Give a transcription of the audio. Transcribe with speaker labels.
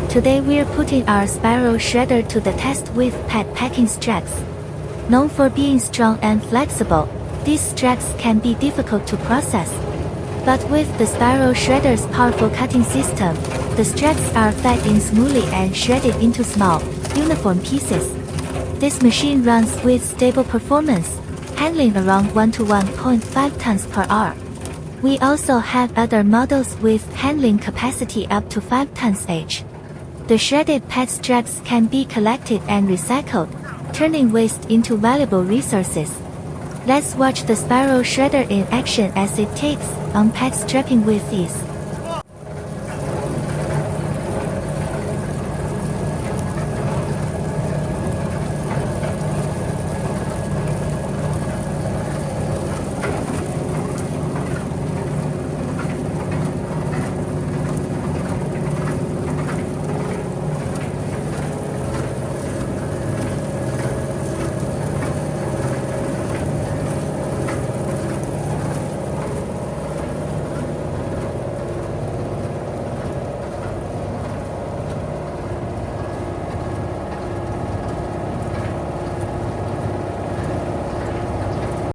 Speaker 1: Today we're putting our spiral shredder to the test with PET packing straps. Known for being strong and flexible, these straps can be difficult to process. But with the spiral shredder's powerful cutting system, the straps are fed in smoothly and shredded into small, uniform pieces. This machine runs with stable performance, handling around 1 to 1.5 tons per hour. We also have other models with handling capacity up to 5 tons each. The shredded PET straps can be collected and recycled, turning waste into valuable resources. Let's watch the spiral shredder in action as it takes on PET strapping with ease.